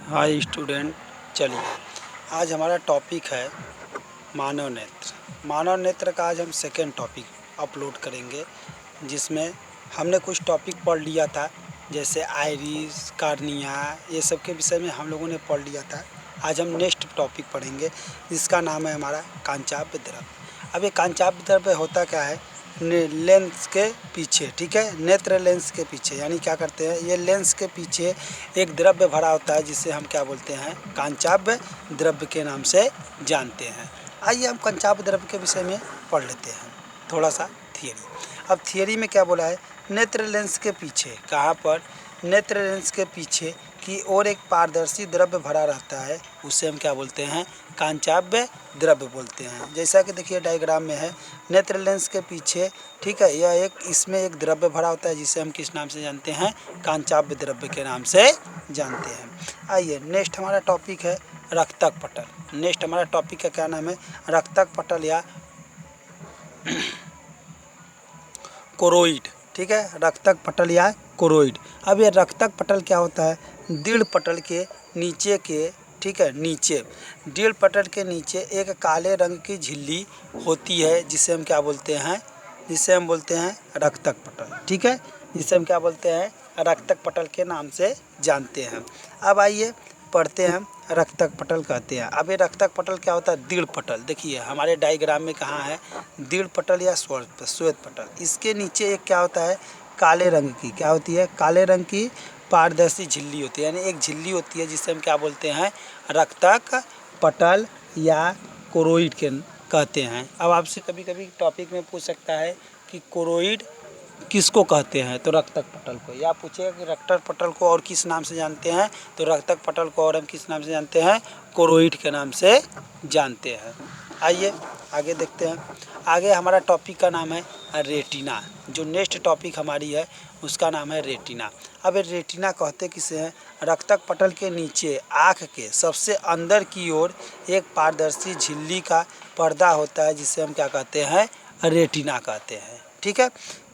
Hi student, चलिए आज हमारा टॉपिक है मानव नेत्र। मानव नेत्र का आज हम सेकेंड टॉपिक अपलोड करेंगे, जिसमें हमने कुछ टॉपिक पढ़ लिया था, जैसे आइरिस, कार्निया, ये सब के विषय में हम लोगों ने पढ़ लिया था। आज हम नेक्स्ट टॉपिक पढ़ेंगे, जिसका नाम है हमारा कांचाभ्य द्रव्य। अब ये कांचाभ्य द्रव्य होता क्या है, लेंस के पीछे, ठीक है, नेत्र लेंस के पीछे, यानी क्या करते हैं, ये लेंस के पीछे एक द्रव्य भरा होता है, जिसे हम क्या बोलते हैं, कांचाभ्य द्रव्य के नाम से जानते हैं। आइए हम कांचाभ्य द्रव्य के विषय में पढ़ लेते हैं थोड़ा सा थियरी। अब थियरी में क्या बोला है, नेत्र लेंस के पीछे, कहाँ पर, नेत्र लेंस के पीछे की ओर एक पारदर्शी द्रव्य भरा रहता है, उसे हम क्या बोलते हैं, कांचाभ्य द्रव्य बोलते हैं। जैसा कि देखिए डायग्राम में है, नेत्र लेंस के पीछे, ठीक है, यह इसमें एक द्रव्य भरा होता है, जिसे हम किस नाम से जानते हैं, कांचाभ्य द्रव्य के नाम से जानते हैं। आइए नेक्स्ट हमारा टॉपिक है रक्तक पटल। नेक्स्ट हमारा टॉपिक का क्या नाम है, रक्तक पटल या कोरोइड, ठीक है, रक्तक पटल या कोरोइड। अब ये रक्तक पटल क्या होता है, दृढ़ पटल के नीचे के, ठीक है, नीचे दृढ़ पटल के नीचे एक काले रंग की झिल्ली होती है, जिसे हम क्या बोलते हैं, जिसे हम बोलते हैं रक्तक पटल, ठीक है, जिसे हम क्या बोलते हैं, रक्तक पटल के नाम से जानते हैं। अब आइए पढ़ते हैं, रक्तक पटल कहते हैं। अब ये रक्तक पटल क्या होता है, दृढ़ पटल। देखिए हमारे डायग्राम में कहाँ है, दृढ़ पटल या श्वेत पटल। इसके नीचे एक क्या होता है, काले रंग की, क्या होती है, काले रंग की पारदर्शी झिल्ली होती है, यानी एक झिल्ली होती है, जिसे हम क्या बोलते हैं, रक्तक पटल या कोरोइड के कहते हैं। अब आपसे कभी कभी टॉपिक में पूछ सकता है कि कोरोइड किसको कहते हैं, तो रक्तक पटल को, या पूछेगा कि रक्तक पटल को और किस नाम से जानते हैं, तो रक्तक पटल को और हम किस नाम से जानते हैं, कोरोइड के नाम से जानते हैं। आइए आगे देखते हैं। आगे हमारा टॉपिक का नाम है रेटिना। जो नेक्स्ट टॉपिक हमारी है उसका नाम है रेटिना। अब रेटिना कहते किसे हैं, रक्तक पटल के नीचे आँख के सबसे अंदर की ओर एक पारदर्शी झिल्ली का पर्दा होता है, जिसे हम क्या कहते हैं, रेटिना कहते हैं, ठीक है।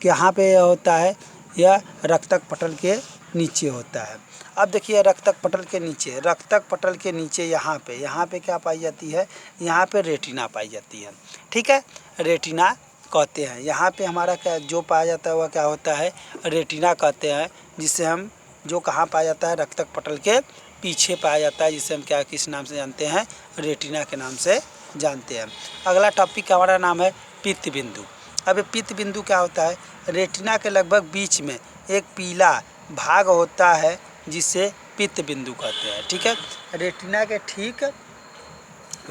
यहाँ पे यह होता है, यह रक्तक पटल के नीचे होता है। अब देखिए रक्तक पटल के नीचे, रक्तक पटल के नीचे यहाँ पे क्या पाई जाती है, यहाँ पे रेटिना पाई जाती है, ठीक है, रेटिना कहते हैं। यहाँ पे हमारा क्या जो पाया जाता है वह क्या होता है, रेटिना कहते हैं, जिसे हम, जो कहाँ पाया जाता है, रक्तक पटल के पीछे पाया जाता है, जिसे हम क्या किस नाम से जानते हैं, रेटिना के नाम से जानते हैं। अगला टॉपिक हमारा नाम है पित्त बिंदु। अब पित्त बिंदु क्या होता है, रेटिना के लगभग बीच में एक पीला भाग होता है, जिसे पित्त बिंदु कहते हैं, ठीक है। रेटिना के ठीक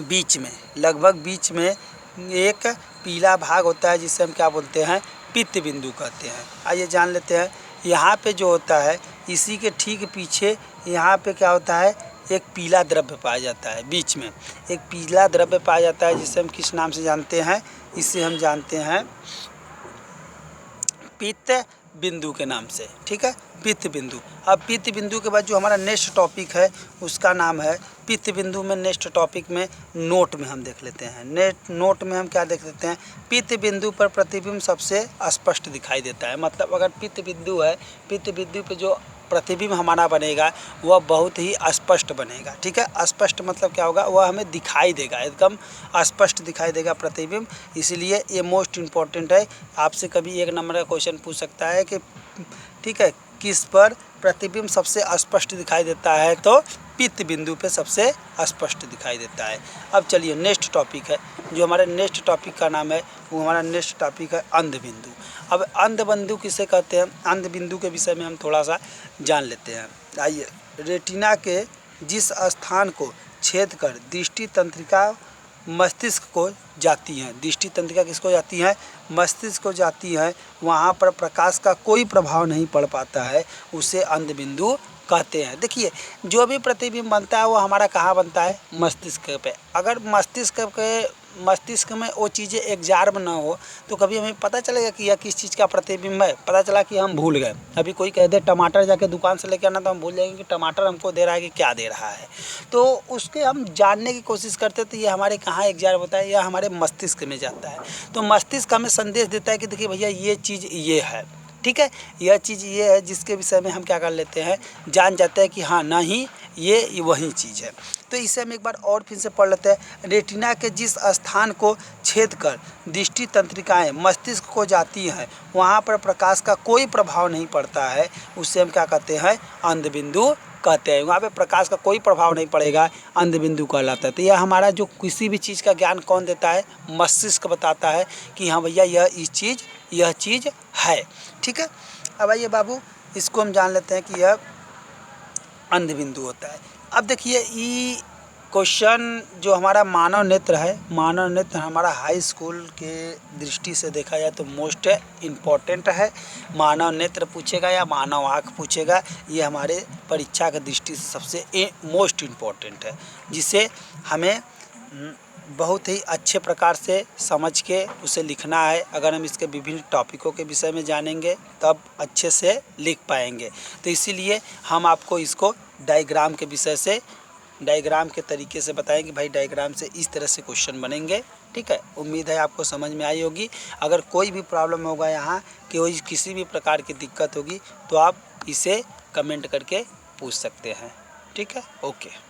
बीच में, लगभग बीच में एक पीला भाग होता है, जिसे हम क्या बोलते हैं, पित्त बिंदु कहते हैं। आइए जान लेते हैं। यहाँ पे जो होता है, इसी के ठीक पीछे यहाँ पे क्या होता है, एक पीला द्रव्य पाया जाता है, बीच में एक पीला द्रव्य पाया जाता है, जिसे हम किस नाम से जानते हैं, इसे हम जानते हैं पित्त बिंदु के नाम से, ठीक है, पित्त बिंदु। अब पित्त बिंदु के बाद जो हमारा नेक्स्ट टॉपिक है उसका नाम है, पित्त बिंदु में नेक्स्ट टॉपिक में नोट में हम देख लेते हैं। नोट में हम क्या देख लेते हैं, पित्त बिंदु पर प्रतिबिंब सबसे स्पष्ट दिखाई देता है। मतलब अगर पित्त बिंदु है, पित्त बिंदु पे जो प्रतिबिंब हमारा बनेगा वह बहुत ही स्पष्ट बनेगा, ठीक है। स्पष्ट मतलब क्या होगा, वह हमें दिखाई देगा, एकदम स्पष्ट दिखाई देगा प्रतिबिंब, इसलिए ये मोस्ट इम्पॉर्टेंट है। आपसे कभी एक नंबर का क्वेश्चन पूछ सकता है कि, ठीक है, किस पर प्रतिबिंब सबसे स्पष्ट दिखाई देता है, तो पित्त बिंदु पे सबसे स्पष्ट दिखाई देता है। अब चलिए नेक्स्ट टॉपिक है, जो हमारे नेक्स्ट टॉपिक का नाम है, वो हमारा नेक्स्ट टॉपिक है अंध बिंदु। अब अंध बिंदु किसे कहते हैं, अंध बिंदु के विषय में हम थोड़ा सा जान लेते हैं। आइए, रेटिना के जिस स्थान को छेद कर दृष्टि तंत्रिका मस्तिष्क को जाती हैं, दृष्टि तंत्रिका किसको जाती हैं, मस्तिष्क को जाती है, वहाँ पर प्रकाश का कोई प्रभाव नहीं पड़ पाता है, उसे अंध बिंदु कहते हैं। देखिए जो भी प्रतिबिंब बनता है वो हमारा कहाँ बनता है, मस्तिष्क पे। अगर मस्तिष्क में वो चीज़ें एग्जार्ब ना हो तो कभी हमें पता चलेगा कि यह किस चीज़ का प्रतिबिंब है। पता चला कि हम भूल गए, अभी कोई कह दे टमाटर जाके दुकान से लेकर आना, तो हम भूल जाएंगे कि टमाटर हमको दे रहा है कि क्या दे रहा है। तो उसके हम जानने की कोशिश करते तो ये हमारे कहाँ एग्जार्ब होता है, यह हमारे मस्तिष्क में जाता है। तो मस्तिष्क हमें संदेश देता है कि देखिए भैया ये चीज़ ये है, ठीक है, यह चीज़ ये है जिसके विषय में हम क्या कर लेते हैं, जान जाते हैं कि हाँ नहीं ये वही चीज़ है। तो इसे हम एक बार और फिर से पढ़ लेते हैं। रेटिना के जिस स्थान को छेद कर दृष्टि तंत्रिकाएँ मस्तिष्क को जाती हैं वहाँ पर प्रकाश का कोई प्रभाव नहीं पड़ता है, उसे हम क्या कहते हैं, अंधबिंदु कहते हैं। वहाँ पे प्रकाश का कोई प्रभाव नहीं पड़ेगा, अंधबिंदु कहलाता है। तो यह हमारा जो किसी भी चीज़ का ज्ञान कौन देता है, मस्तिष्क बताता है कि हाँ भैया यह चीज़ है। ठीक है, अब आइए बाबू इसको हम जान लेते हैं कि यह अंधबिंदु होता है। अब देखिए ये क्वेश्चन जो हमारा मानव नेत्र है, मानव नेत्र हमारा हाई स्कूल के दृष्टि से देखा जाए तो मोस्ट इम्पॉर्टेंट है। मानव नेत्र पूछेगा या मानव आँख पूछेगा, ये हमारे परीक्षा की दृष्टि से सबसे मोस्ट इम्पॉर्टेंट है, जिसे हमें बहुत ही अच्छे प्रकार से समझ के उसे लिखना है। अगर हम इसके विभिन्न टॉपिकों के विषय में जानेंगे तब अच्छे से लिख पाएंगे। तो इसीलिए हम आपको इसको डायग्राम के विषय से, डायग्राम के तरीके से बताएंगे। भाई डायग्राम से इस तरह से क्वेश्चन बनेंगे। ठीक है, उम्मीद है आपको समझ में आई होगी। अगर कोई भी प्रॉब्लम होगा यहाँ कि किसी भी प्रकार की दिक्कत होगी तो आप इसे कमेंट करके पूछ सकते हैं। ठीक है, ओके।